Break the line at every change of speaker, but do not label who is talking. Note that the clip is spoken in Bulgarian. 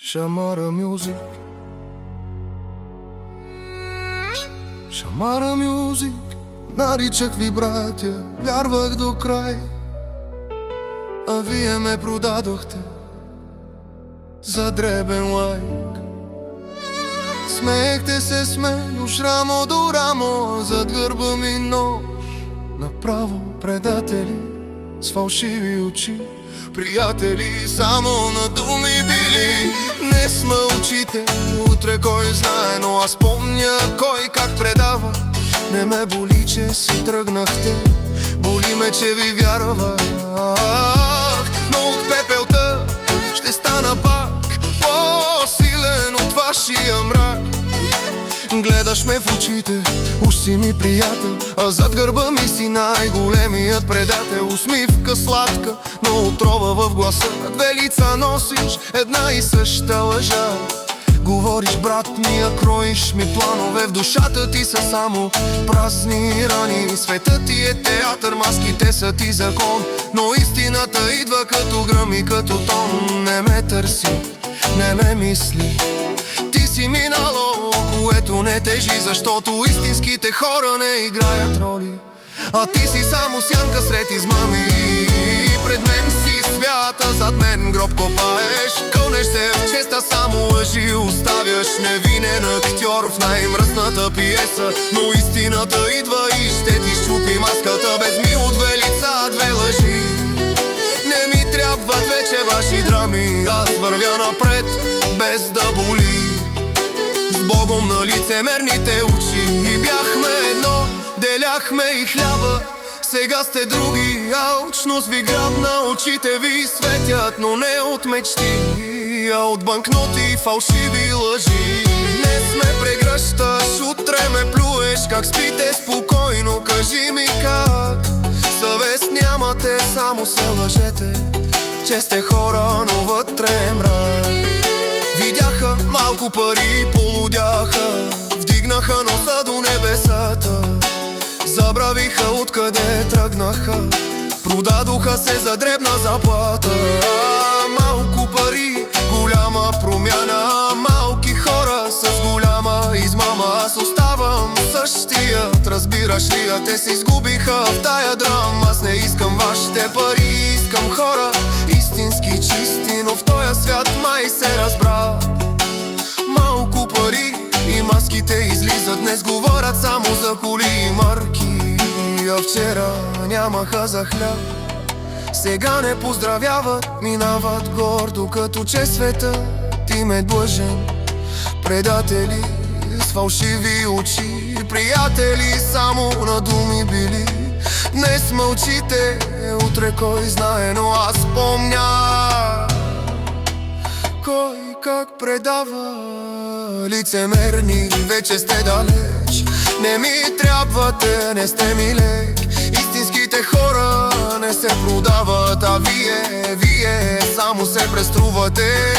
Shamara Music, Shamara Music. Наричах ви братя, вярвах до край, а вие ме продадохте за дребен лайк. Смеехте се с мен уж рамо до рамо, зад гърба ми нож. Направо предатели с фалшиви очи, приятели само на думи били. Не смълчите, утре кой знае, но аз помня кой как предава. Не ме боли, че си тръгнахте, боли ме, че ви вярвах. Но от пепелта ще стана пак по-силен от вашия мрак. Гледаш ме в очите, уж си ми приятел, а зад гърба ми си най-големият предател. Усмивка сладка, но отрова в гласа. Две лица носиш, една и съща лъжа. Говориш, брат ми, а кроиш ми планове. В душата ти са само празни рани. Светът ти е театър, маските са ти закон, но истината идва като гръм и като тон. Не ме търси, не ме мисли, ти си минало, което не тежи, защото истинските хора не играят роли, а ти си само сянка сред измами. Пред мен си свята, зад мен гроб копаеш. Кълнеш се в честа, само лъжи оставяш. Невинен актьор в най-мръсната пиеса, но истината идва и ще ти щупи маската. Без мило две лица, две лъжи. Не ми трябват вече ваши драми, аз вървя напред, без да боли. С Богом на лицемерните очи и бяхме едно, деляхме и хляба. Сега сте други, алчност ви грабна, очите ви светят, но не от мечти, а от банкноти и фалшиви лъжи. Днес ме прегръщаш, утре ме плюеш. Как спите спокойно, кажи ми как? Съвест нямате, само се лъжете, че сте хора, но вътре е мрак. Видяха малко пари и полудяха, вдигнаха носа до небесата. Забравиха откъде тръгнаха, продадоха се за дребна заплата. Малко пари, голяма промяна, малки хора с голяма измама. Аз оставам същият, разбираш ли, а те се изгубиха в тая драма. Аз не искам вашите пари, искам хора истински чисти, но в този свят май се разбра. Малко пари и маските излизат, днес говорят само за коли и марки. А вчера нямаха за хляб, сега не поздравяват, минават гордо, като че света ти ме длъжен. Предатели с фалшиви очи, приятели само на думи били. Днес мълчите, утре кой знае, но аз помня кой как предава. Лицемерни, вече сте далеч, не ми трябвате, не сте ми лек. Истинските хора не се продават, а вие само се преструвате.